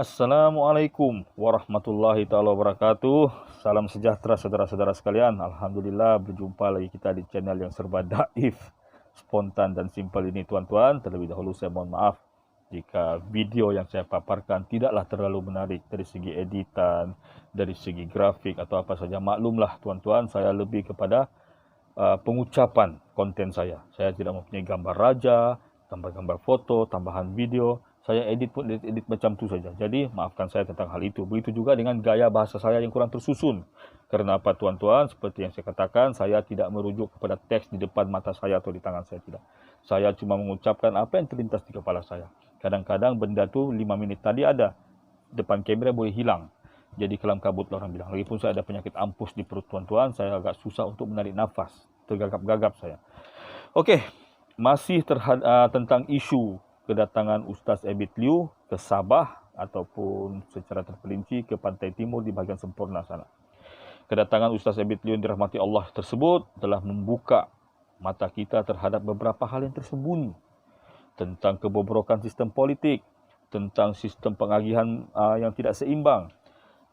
Assalamualaikum warahmatullahi taala wabarakatuh. Salam sejahtera saudara-saudara sekalian. Alhamdulillah berjumpa lagi kita di channel yang serba daif, spontan dan simpel ini tuan-tuan. Terlebih dahulu saya mohon maaf jika video yang saya paparkan tidaklah terlalu menarik dari segi editan, dari segi grafik atau apa saja. Maklumlah tuan-tuan, saya lebih kepada pengucapan konten saya. Saya tidak mempunyai gambar raja, gambar-gambar foto, tambahan video. Saya edit pun edit macam tu saja. Jadi maafkan saya tentang hal itu. Begitu juga dengan gaya bahasa saya yang kurang tersusun. Karena apa tuan-tuan? Seperti yang saya katakan, saya tidak merujuk kepada teks di depan mata saya atau di tangan saya, tidak. Saya cuma mengucapkan apa yang terlintas di kepala saya. Kadang-kadang benda tu 5 minit tadi ada. Depan kamera boleh hilang. Jadi kelam kabut orang bilang. Lagipun saya ada penyakit ampus di perut tuan-tuan. Saya agak susah untuk menarik nafas. Tergagap-gagap saya. Okey. Masih tentang isu kedatangan Ustaz Abid Liu ke Sabah ataupun secara terperinci ke Pantai Timur di bahagian Semporna sana. Kedatangan Ustaz Abid Liu yang dirahmati Allah tersebut telah membuka mata kita terhadap beberapa hal yang tersembunyi tentang kebobrokan sistem politik, tentang sistem pengagihan yang tidak seimbang,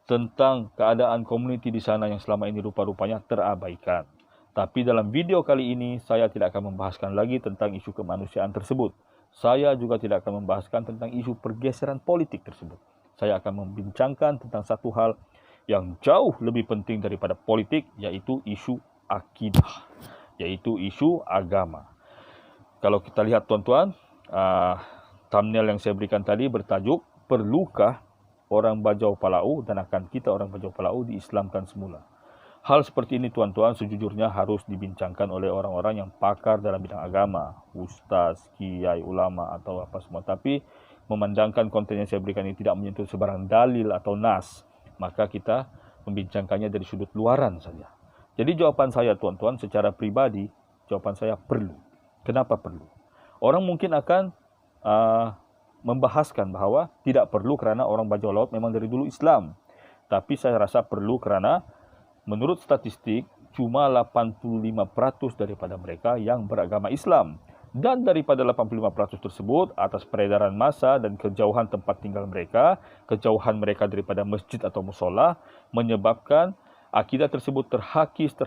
tentang keadaan komuniti di sana yang selama ini rupa-rupanya terabaikan. Tapi dalam video kali ini saya tidak akan membahaskan lagi tentang isu kemanusiaan tersebut. Saya juga tidak akan membahaskan tentang isu pergeseran politik tersebut. Saya akan membincangkan tentang satu hal yang jauh lebih penting daripada politik, yaitu isu akidah, yaitu isu agama. Kalau kita lihat tuan-tuan, thumbnail yang saya berikan tadi bertajuk, perlukah orang Bajau Palau dan akan kita orang Bajau Palau diislamkan semula? Hal seperti ini tuan-tuan sejujurnya harus dibincangkan oleh orang-orang yang pakar dalam bidang agama, ustaz, kiai, ulama atau apa semua. Tapi memandangkan konten yang saya berikan ini tidak menyentuh sebarang dalil atau nas, maka kita membincangkannya dari sudut luaran saja. Jadi jawaban saya tuan-tuan secara pribadi, jawaban saya perlu. Kenapa perlu? Orang mungkin akan membahaskan bahawa tidak perlu kerana orang Bajau Laut memang dari dulu Islam. Tapi saya rasa perlu kerana menurut statistik, cuma 85% daripada mereka yang beragama Islam. Dan daripada 85% tersebut, atas peredaran massa dan kejauhan tempat tinggal mereka, kejauhan mereka daripada masjid atau musola, menyebabkan akidah tersebut terhakis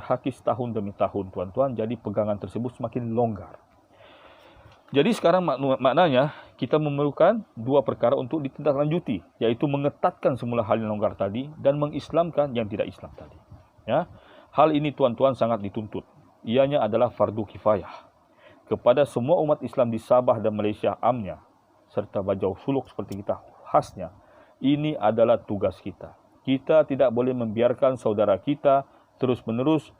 tahun demi tahun, tuan-tuan. Jadi pegangan tersebut semakin longgar. Jadi sekarang maknanya, kita memerlukan dua perkara untuk ditindaklanjuti, iaitu mengetatkan semula hal yang longgar tadi dan mengislamkan yang tidak Islam tadi. Ya, hal ini tuan-tuan sangat dituntut. Ianya adalah fardu kifayah kepada semua umat Islam di Sabah dan Malaysia amnya serta Bajau Suluk seperti kita khasnya. Ini adalah tugas kita. Kita tidak boleh membiarkan saudara kita terus-menerus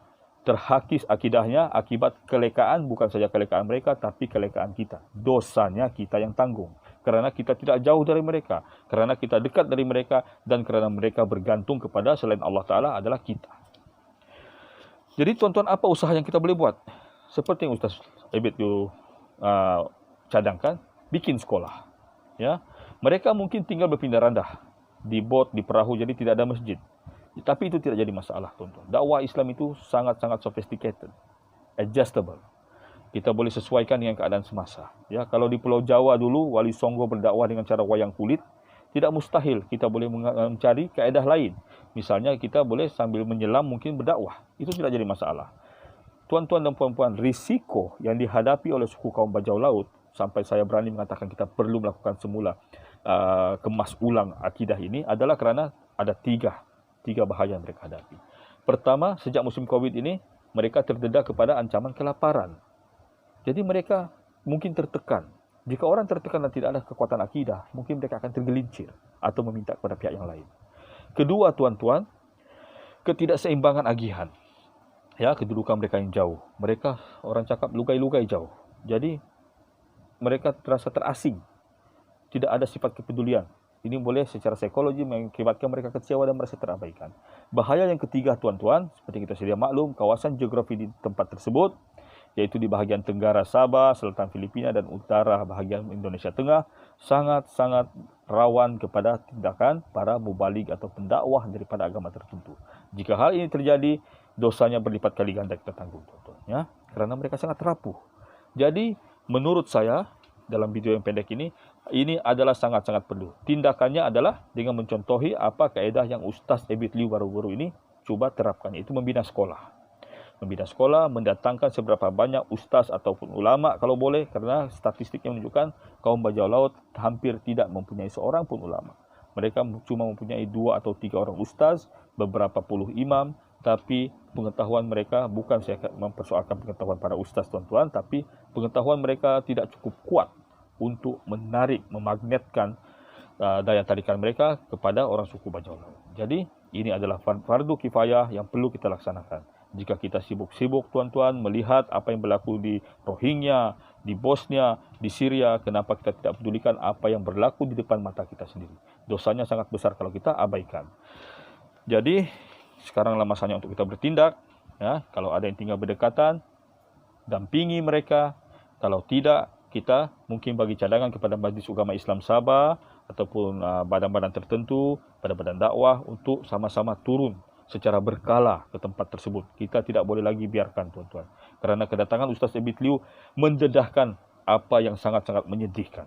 terhakis akidahnya akibat kelekaan, bukan saja kelekaan mereka tapi kelekaan kita. Dosanya kita yang tanggung. Kerana kita tidak jauh dari mereka, kerana kita dekat dari mereka dan kerana mereka bergantung kepada selain Allah Ta'ala adalah kita. Jadi tuan-tuan, apa usaha yang kita boleh buat? Seperti yang Ustaz Abid itu cadangkan, bikin sekolah. Ya, mereka mungkin tinggal berpindah randah di bot, di perahu, jadi tidak ada masjid. Tapi itu tidak jadi masalah, tuan-tuan. Dakwah Islam itu sangat-sangat sophisticated, adjustable. Kita boleh sesuaikan dengan keadaan semasa. Ya, kalau di Pulau Jawa dulu Wali Songo berdakwah dengan cara wayang kulit, tidak mustahil kita boleh mencari kaedah lain. Misalnya kita boleh sambil menyelam mungkin berdakwah. Itu tidak jadi masalah. Tuan-tuan dan puan-puan, risiko yang dihadapi oleh suku kaum Bajau Laut, sampai saya berani mengatakan kita perlu melakukan semula kemas ulang akidah ini, adalah kerana ada tiga bahaya yang mereka hadapi. Pertama, sejak musim Covid ini, mereka terdedah kepada ancaman kelaparan. Jadi mereka mungkin tertekan. Jika orang tertekan dan tidak ada kekuatan akidah, mungkin mereka akan tergelincir atau meminta kepada pihak yang lain. Kedua, tuan-tuan, ketidakseimbangan agihan. Ya, kedudukan mereka yang jauh. Mereka, orang cakap, lugai-lugai jauh. Jadi, mereka terasa terasing. Tidak ada sifat kepedulian. Ini boleh secara psikologi mengakibatkan mereka kecewa dan merasa terabaikan. Bahaya yang ketiga, tuan-tuan, seperti kita sedia maklum, kawasan geografi di tempat tersebut, yaitu di bahagian tenggara Sabah, selatan Filipina dan utara bahagian Indonesia Tengah, sangat-sangat rawan kepada tindakan para mubalik atau pendakwah daripada agama tertentu. Jika hal ini terjadi, dosanya berlipat kali ganda kita tanggung, tuan-tuan. Ya, kerana mereka sangat rapuh. Jadi, menurut saya, dalam video yang pendek ini adalah sangat-sangat perlu. Tindakannya adalah dengan mencontohi apa kaedah yang Ustaz Ebit Liu baru-baru ini cuba terapkan, yaitu membina sekolah. Membina sekolah, mendatangkan seberapa banyak ustaz ataupun ulama kalau boleh, karena statistik yang menunjukkan kaum bajau laut hampir tidak mempunyai seorang pun ulama. Mereka cuma mempunyai 2 atau 3 orang ustaz, beberapa puluh imam, tapi pengetahuan mereka, bukan saya mempersoalkan pengetahuan para ustaz tuan-tuan, tapi pengetahuan mereka tidak cukup kuat untuk menarik, memagnetkan daya tarikan mereka kepada orang suku bajau laut. Jadi ini adalah fardu kifayah yang perlu kita laksanakan. Jika kita sibuk-sibuk tuan-tuan melihat apa yang berlaku di Rohingya, di Bosnia, di Syria, kenapa kita tidak pedulikan apa yang berlaku di depan mata kita sendiri? Dosanya sangat besar kalau kita abaikan. Jadi sekaranglah masanya untuk kita bertindak. Ya, kalau ada yang tinggal berdekatan, dampingi mereka. Kalau tidak, kita mungkin bagi cadangan kepada Majlis Ugama Islam Sabah ataupun badan-badan tertentu, badan-badan dakwah untuk sama-sama turun secara berkala ke tempat tersebut. Kita tidak boleh lagi biarkan tuan-tuan. Kerana kedatangan Ustaz Ebit Liu mendedahkan apa yang sangat-sangat menyedihkan.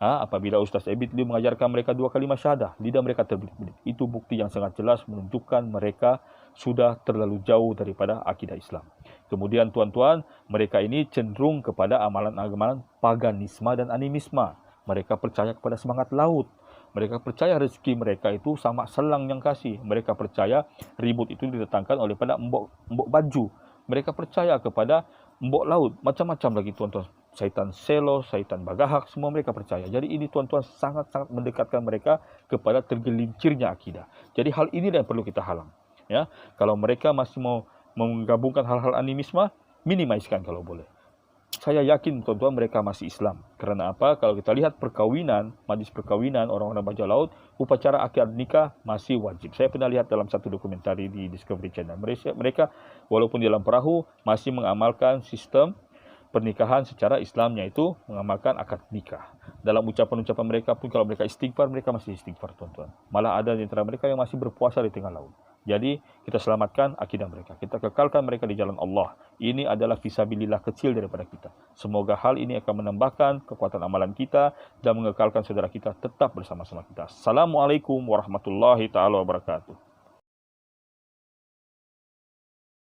Apabila Ustaz Ebit Liu mengajarkan mereka 2 kalimah syahadah, lidah mereka terbelit-belit. Itu bukti yang sangat jelas menunjukkan mereka sudah terlalu jauh daripada akidah Islam. Kemudian tuan-tuan, mereka ini cenderung kepada amalan-amalan paganisme dan animisme. Mereka percaya kepada semangat laut. Mereka percaya rezeki mereka itu sama selang yang kasih. Mereka percaya ribut itu didatangkan oleh pada embok baju. Mereka percaya kepada embok laut. Macam-macam lagi tuan-tuan. Syaitan Selo, syaitan Bagahak, semua mereka percaya. Jadi ini tuan-tuan sangat-sangat mendekatkan mereka kepada tergelincirnya akidah. Jadi hal ini yang perlu kita halang. Ya, kalau mereka masih mau menggabungkan hal-hal animisme, minimaliskan kalau boleh. Saya yakin tuan-tuan mereka masih Islam. Kerana apa? Kalau kita lihat perkawinan, majlis perkawinan orang-orang bajau laut, upacara akad nikah masih wajib. Saya pernah lihat dalam satu dokumentari di Discovery Channel. Mereka walaupun di dalam perahu masih mengamalkan sistem pernikahan secara Islam, yaitu mengamalkan akad nikah. Dalam ucapan-ucapan mereka pun kalau mereka istighfar, mereka masih istighfar tuan-tuan. Malah ada di antara mereka yang masih berpuasa di tengah laut. Jadi kita selamatkan akidah mereka. Kita kekalkan mereka di jalan Allah. Ini adalah fisabilillah kecil daripada kita. Semoga hal ini akan menambahkan kekuatan amalan kita dan mengekalkan saudara kita tetap bersama-sama kita. Assalamualaikum warahmatullahi taala wabarakatuh.